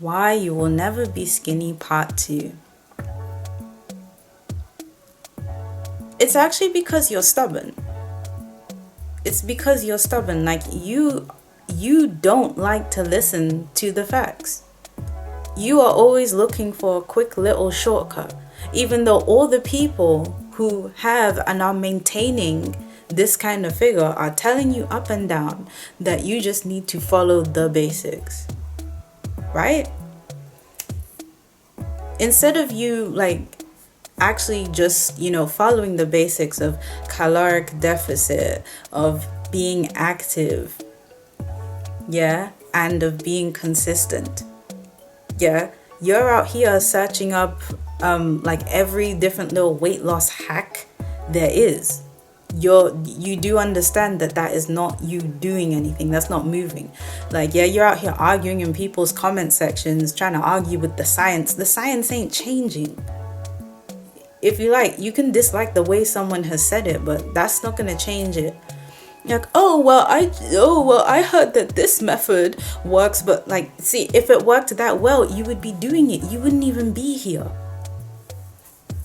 Why you will never be skinny part 2. It's actually because you're stubborn. It's because you're stubborn. Like you don't like to listen to the facts. You are always looking for a quick little shortcut, even though all the people who have and are maintaining this kind of figure are telling you up and down that you just need to follow the basics, right? Instead of you like actually just, following the basics of caloric deficit, of being active, yeah, and of being consistent. Yeah, you're out here searching up like every different little weight loss hack there is. You do understand that is not you doing anything. That's not moving. Like, yeah, you're out here arguing in people's comment sections, trying to argue with the science. The science ain't changing. If you like, you can dislike the way someone has said it, but that's not gonna change it. Like, I heard that this method works, but like, see, if it worked that well, you would be doing it. You wouldn't even be here.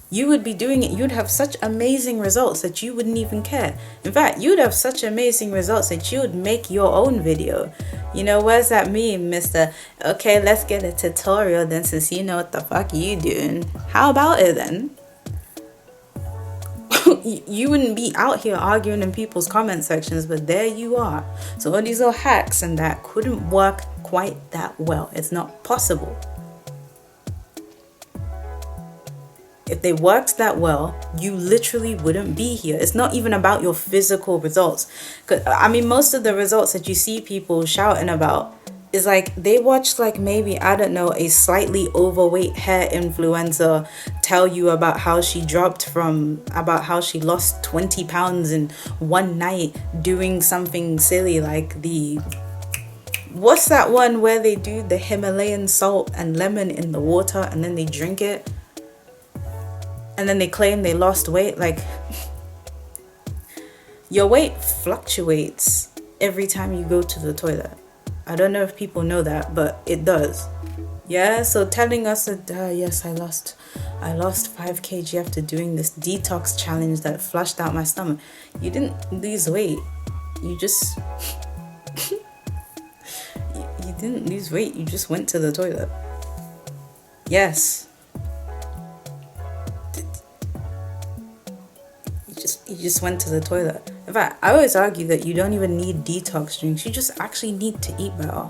You would be doing it. You'd have such amazing results that you wouldn't even care. In fact, you'd have such amazing results that you would make your own video. Where's that meme, Mr. Okay, let's get a tutorial then, since you know what the fuck you doing. How about it then? You wouldn't be out here arguing in people's comment sections, but there you are. So all these little hacks and that couldn't work quite that well. It's not possible. If they worked that well, you literally wouldn't be here. It's not even about your physical results. 'Cause, most of the results that you see people shouting about is like they watch like maybe, I don't know, a slightly overweight hair influencer tell you about how she lost 20 pounds in one night doing something silly like what's that one where they do the Himalayan salt and lemon in the water and then they drink it and then they claim they lost weight. Like, your weight fluctuates every time you go to the toilet. I don't know if people know that, but it does. Yeah, so telling us that, yes, I lost 5 kg after doing this detox challenge that flushed out my stomach. You didn't lose weight. You just... you didn't lose weight. You just went to the toilet. Yes. You just went to the toilet. In fact, I always argue that you don't even need detox drinks. You just actually need to eat better.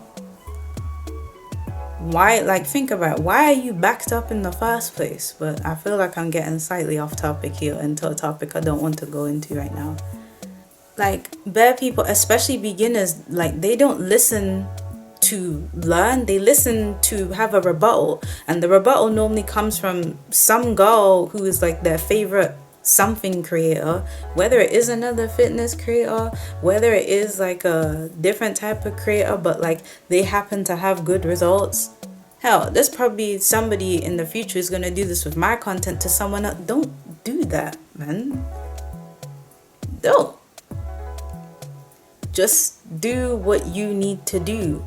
Why, like, think about it. Why are you backed up in the first place? But I feel like I'm getting slightly off topic here into a topic I don't want to go into right now. Like, bare people, especially beginners, like, they don't listen to learn. They listen to have a rebuttal. And the rebuttal normally comes from some girl who is like their favorite something creator, whether it is another fitness creator, whether it is like a different type of creator, but like they happen to have good results. Hell, there's probably somebody in the future who's gonna do this with my content to someone else. Don't do that, man. Don't. Just do what you need to do.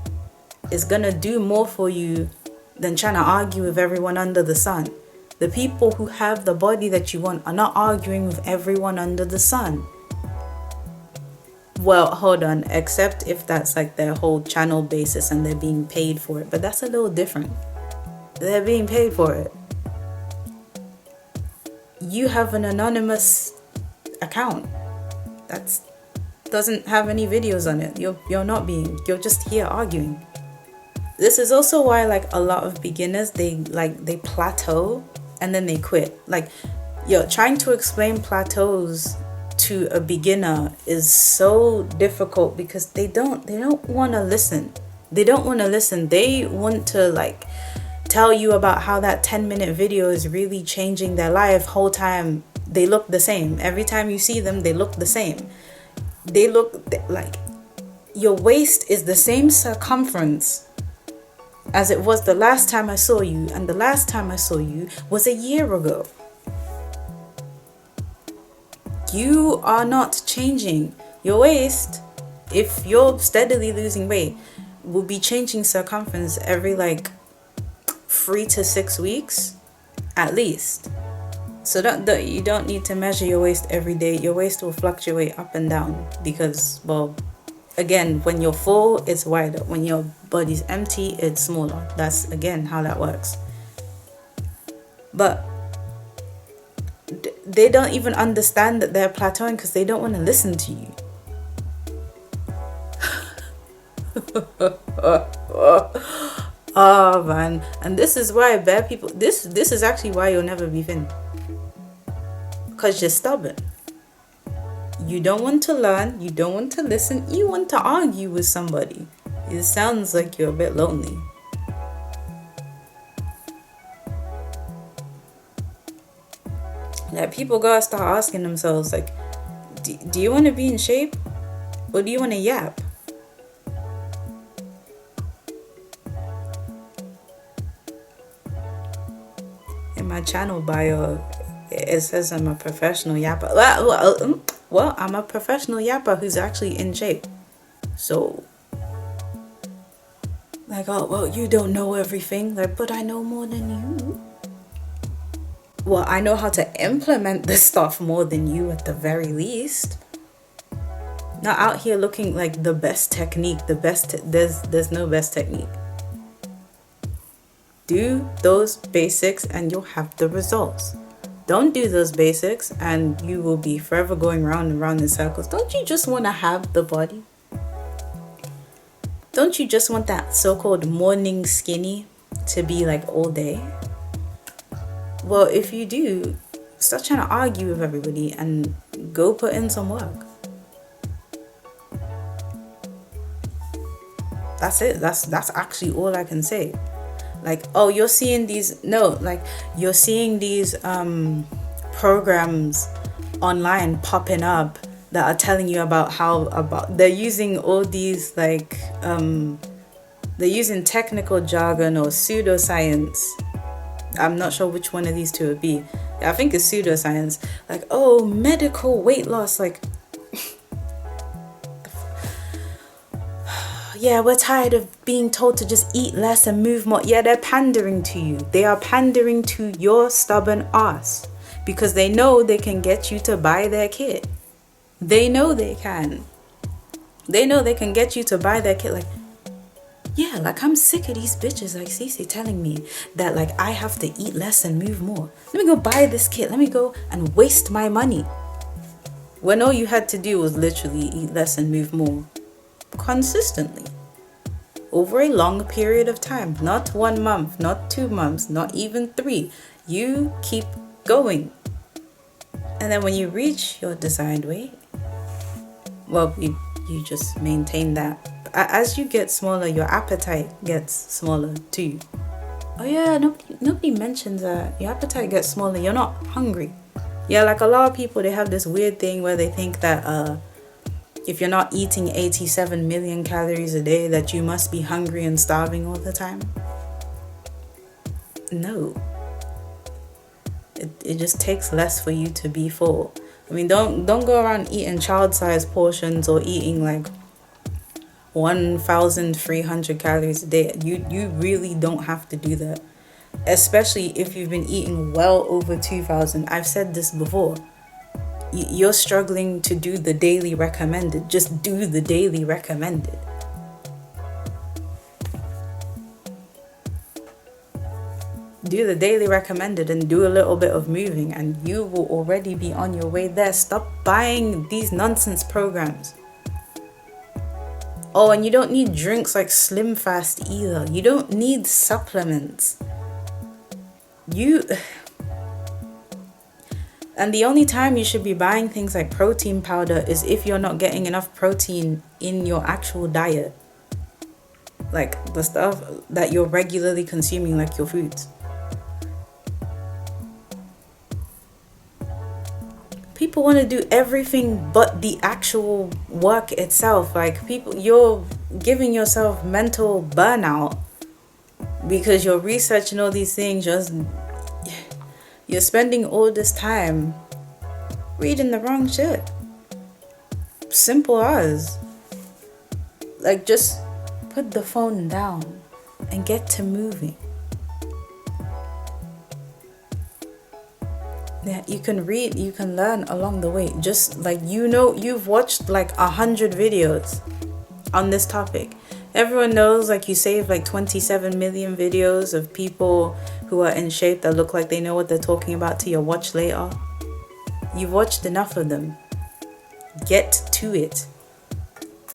It's gonna do more for you than trying to argue with everyone under the sun. The people who have the body that you want are not arguing with everyone under the sun. Well, hold on, except if that's like their whole channel basis and they're being paid for it. But that's a little different. They're being paid for it. You have an anonymous account that doesn't have any videos on it. You're just here arguing. This is also why like a lot of beginners, they plateau and then they quit. Like, trying to explain plateaus to a beginner is so difficult because they don't want to listen. They don't want to listen. They want to like tell you about how that 10-minute video is really changing their life. Whole time they look the same. Every time you see them, they look the same. They look like your waist is the same circumference as it was the last time I saw you, and the last time I saw you was a year ago. You are not changing. Your waist, if you're steadily losing weight, will be changing circumference every like 3 to 6 weeks at least. So you don't need to measure your waist every day. Your waist will fluctuate up and down because, well, again, when you're full, it's wider. When your body's empty, it's smaller. That's, again, how that works. But they don't even understand that they're plateauing because they don't want to listen to you. Oh man, and this is why bare people, this is actually why you'll never be thin, because you're stubborn. You don't want to learn, you don't want to listen, you want to argue with somebody. It sounds like you're a bit lonely. Like, people gotta start asking themselves, like, do you want to be in shape, or do you want to yap? In my channel bio, it says I'm a professional yapper. Well, I'm a professional yapper who's actually in shape. So, like, oh, well, you don't know everything. Like, but I know more than you. Well, I know how to implement this stuff more than you at the very least. Not out here looking like the best technique, there's no best technique. Do those basics and you'll have the results. Don't do those basics and you will be forever going round and round in circles. Don't you just want to have the body? Don't you just want that so-called morning skinny to be like all day? Well, if you do, stop trying to argue with everybody and go put in some work. That's it. That's actually all I can say. Like, oh, you're seeing these programs online popping up that are telling you about they're using all these they're using technical jargon or pseudoscience. I'm not sure which one of these two would be. I think it's pseudoscience. Like, oh, medical weight loss. Like, yeah, we're tired of being told to just eat less and move more. Yeah, they're pandering to you. They are pandering to your stubborn ass because they know they can get you to buy their kit. They know they can. They know they can get you to buy their kit. Like, yeah, like, I'm sick of these bitches like Cece telling me that, like, I have to eat less and move more. Let me go buy this kit. Let me go and waste my money. When all you had to do was literally eat less and move more. Consistently. Over a long period of time. Not 1 month, not 2 months, not even 3. You keep going. And then when you reach your desired weight, well, you just maintain that. As you get smaller, your appetite gets smaller too. Oh yeah, nobody mentions that. Your appetite gets smaller. You're not hungry. Yeah, like, a lot of people, they have this weird thing where they think that if you're not eating 87 million calories a day, that you must be hungry and starving all the time. No. It just takes less for you to be full. I mean, don't go around eating child-sized portions or eating like 1,300 calories a day. You really don't have to do that. Especially if you've been eating well over 2,000. I've said this before. You're struggling to do the daily recommended. Just do the daily recommended. Do the daily recommended and do a little bit of moving and you will already be on your way there. Stop buying these nonsense programs. Oh, and you don't need drinks like Slim Fast either. You don't need supplements. And the only time you should be buying things like protein powder is if you're not getting enough protein in your actual diet. Like the stuff that you're regularly consuming, like your foods. People want to do everything but the actual work itself. Like, you're giving yourself mental burnout because you're researching all these things. You're spending all this time reading the wrong shit. Simple as. Like, just put the phone down and get to moving. Yeah, you can read, you can learn along the way. Just like, you know, you've watched like 100 videos on this topic. Everyone knows, like, you save like 27 million videos of people who are in shape that look like they know what they're talking about to your watch later. You've watched enough of them. Get to it.